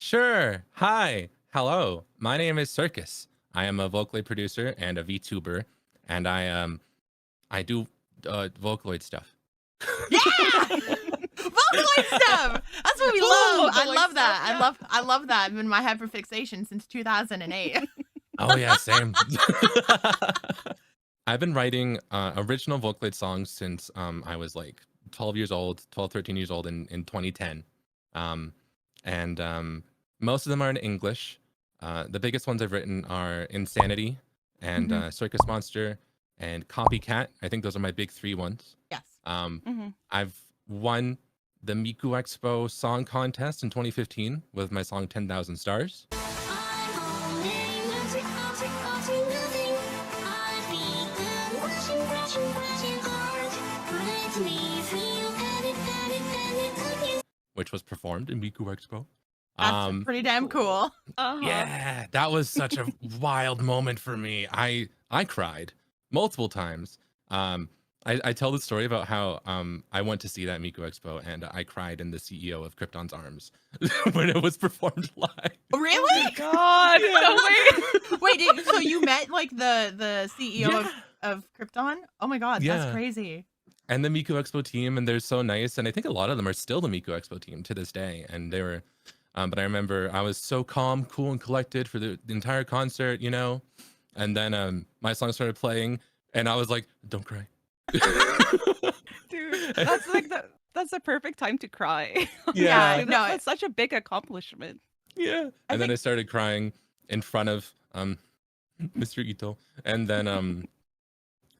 Sure. Hi. Hello. My name is Circus. I am a Vocaloid producer and a VTuber, and I do Vocaloid stuff. Yeah, Vocaloid stuff. That's what we love. I love that. I love that. I've been my hyperfixation since 2008. Oh yeah, same. I've been writing original Vocaloid songs since I was like 12 years old, 12, 13 years old in 2010. And most of them are in English. The biggest ones I've written are Insanity and Circus Monster and Copycat. I think those are my big three ones. Yes. I've won the Miku Expo song contest in 2015 with my song 10,000 Stars. Which was performed in Miku Expo. That's pretty damn cool. Yeah, that was such a wild moment for me. I cried multiple times. I tell the story about how I went to see that Miku Expo and I cried in the CEO of Krypton's arms when it was performed live. Really? God. Wait, so you met like the CEO of Krypton? Oh my God, that's crazy. And the Miku Expo team, and they're so nice. And I think a lot of them are still the Miku Expo team to this day. And they were, but I remember I was so calm, cool, and collected for the entire concert, you know? And then my song started playing and I was like, don't cry. Dude, that's like that's the perfect time to cry. Yeah. No, That's such a big accomplishment. Yeah. And then I started crying in front of Mr. Ito.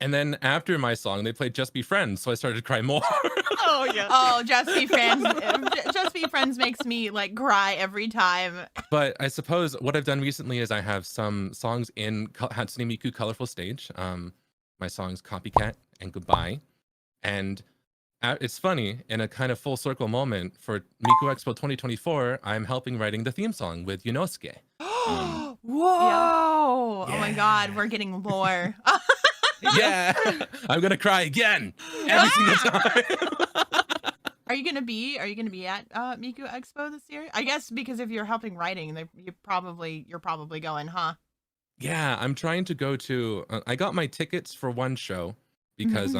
And then after my song, they played Just Be Friends, so I started to cry more. Oh yeah. Oh, Just Be Friends. Just Be Friends makes me like cry every time. But I suppose what I've done recently is I have some songs in Hatsune Miku Colorful Stage. My songs Copycat and Goodbye. And it's funny, in a kind of full circle moment for Miku Expo 2024, I'm helping writing the theme song with Yunosuke. Whoa! Yeah. Oh my God, we're getting lore. Yeah, I'm gonna cry again every single time. Are you gonna be at Miku Expo this year? I guess because if you're helping writing, you're probably going, huh? Yeah, I'm trying to go to. I got my tickets for one show because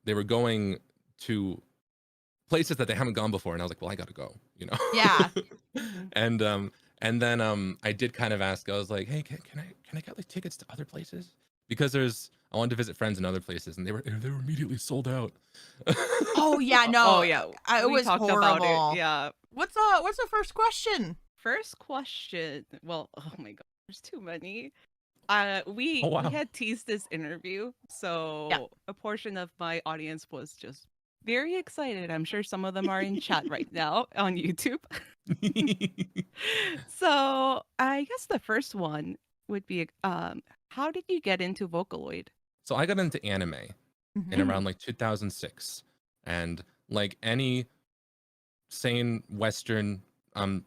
they were going to places that they haven't gone before, and I was like, well, I gotta go, you know. Yeah. And then I did kind of ask. I was like, hey, can I get like tickets to other places? Because I wanted to visit friends in other places, and they were immediately sold out. Oh yeah, no. Oh yeah. It was horrible. About it. Yeah. What's the first question? First question. Well, oh my God, there's too many. We had teased this interview, so a portion of my audience was just very excited. I'm sure some of them are in chat right now on YouTube. So I guess the first one would be, how did you get into Vocaloid? So I got into anime in around like 2006, and like any sane Western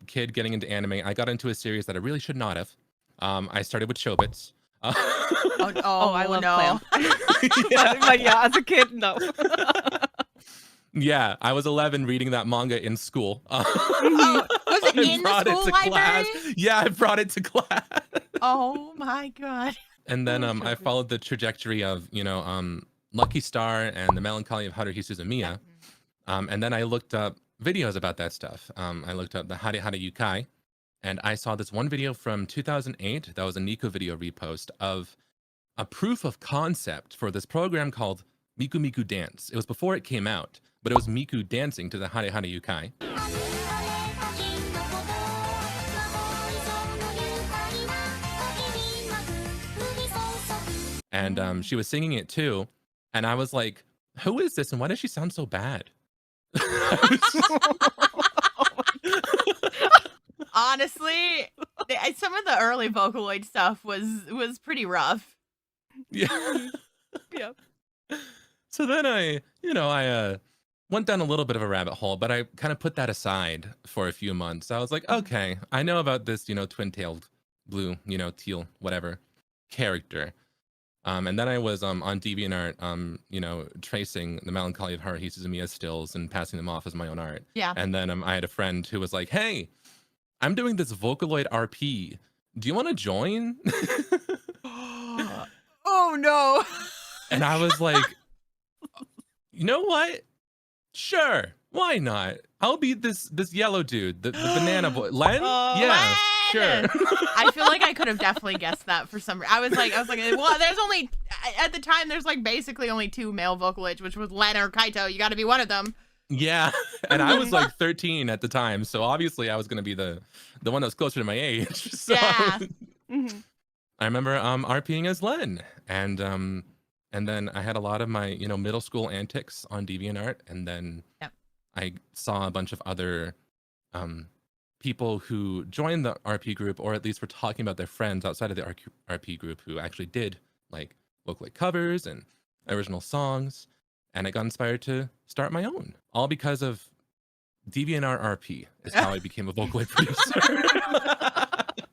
kid getting into anime, I got into a series that I really should not have. I started with Chobits. I love Clam. but yeah, as a kid, no. Yeah, I was 11 reading that manga in school. Was it in the school library? Yeah, I brought it to class. Oh my God. And then I followed the trajectory of, Lucky Star and the Melancholy of Haruhi Suzumiya. And then I looked up videos about that stuff. I looked up the Hare Hare Yukai, and I saw this one video from 2008 that was a Nico video repost of a proof of concept for this program called Miku Miku Dance. It was before it came out, but it was Miku dancing to the Hare Hare Yukai. And she was singing it too. And I was like, who is this? And why does she sound so bad? Honestly, some of the early Vocaloid stuff was pretty rough. Yeah. Yeah. So then I went down a little bit of a rabbit hole, but I kind of put that aside for a few months. I was like, okay, I know about this, twin-tailed blue, teal, whatever character. And then I was on DeviantArt, tracing the Melancholy of Haruhi Suzumiya stills and passing them off as my own art. Yeah. And then I had a friend who was like, hey, I'm doing this Vocaloid RP. Do you want to join? Oh no. And I was like, you know what? Sure, why not? I'll be this yellow dude, the banana boy. Len? Yeah, Len! sure. I feel like I could have definitely guessed that for some reason. I was like, well, there's only at the time there's like basically only 2 male Vocaloids, which was Len or Kaito. You got to be one of them. Yeah, and I was like 13 at the time, so obviously I was gonna be the one that was closer to my age. So Yeah. I remember RPing as Len, and then I had a lot of my middle school antics on DeviantArt, and then I saw a bunch of other people who joined the RP group, or at least were talking about their friends outside of the RP group who actually did like Vocaloid covers and original songs, and I got inspired to start my own, all because of DeviantArt RP is how I became a Vocaloid producer.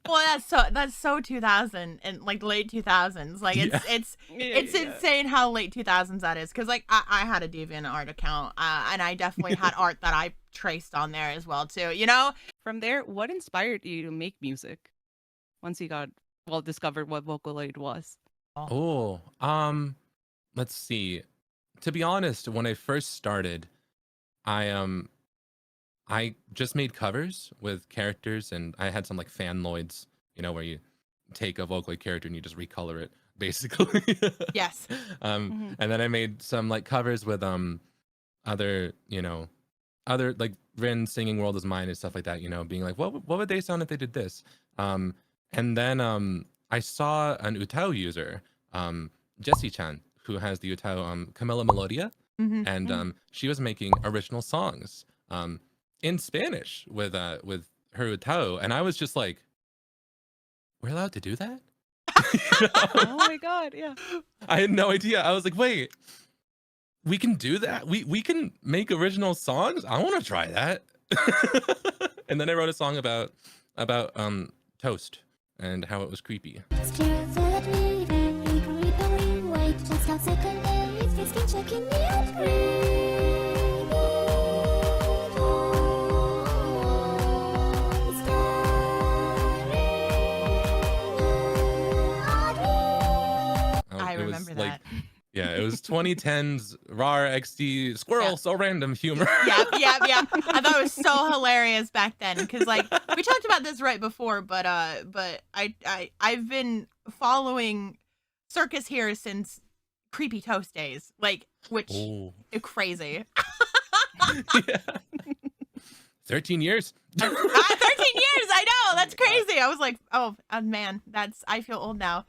Well, that's so 2000 and like late 2000s. Like it's insane how late 2000s that is. Because like I had a DeviantArt account and I definitely had art that I traced on there as well too. You know. From there, what inspired you to make music? Once you discovered what Vocaloid was. Oh, let's see. To be honest, when I first started, I just made covers with characters, and I had some like fanloids, where you take a Vocaloid character and you just recolor it, basically. Yes. And then I made some like covers with other like Rin singing "World Is Mine" and stuff like that, being like, what would they sound if they did this? And then I saw an Utao user, Yesi-chan, who has the Utao Camila Melodia, and she was making original songs in Spanish with her Utao, and I was just like, we're allowed to do that? Oh my god, yeah. I had no idea. I was like, wait, we can do that? We can make original songs? I want to try that. And then I wrote a song about toast and how it was creepy. I remember that. Yeah, it was 2010's RAR XD squirrel, so random humor. Yeah. I thought it was so hilarious back then because like we talked about this right before, but I've been following Circus here since Creepy Toast days, like which is crazy. Yeah. 13 years. 13 years, I know, that's crazy. I was like, oh man, I feel old now.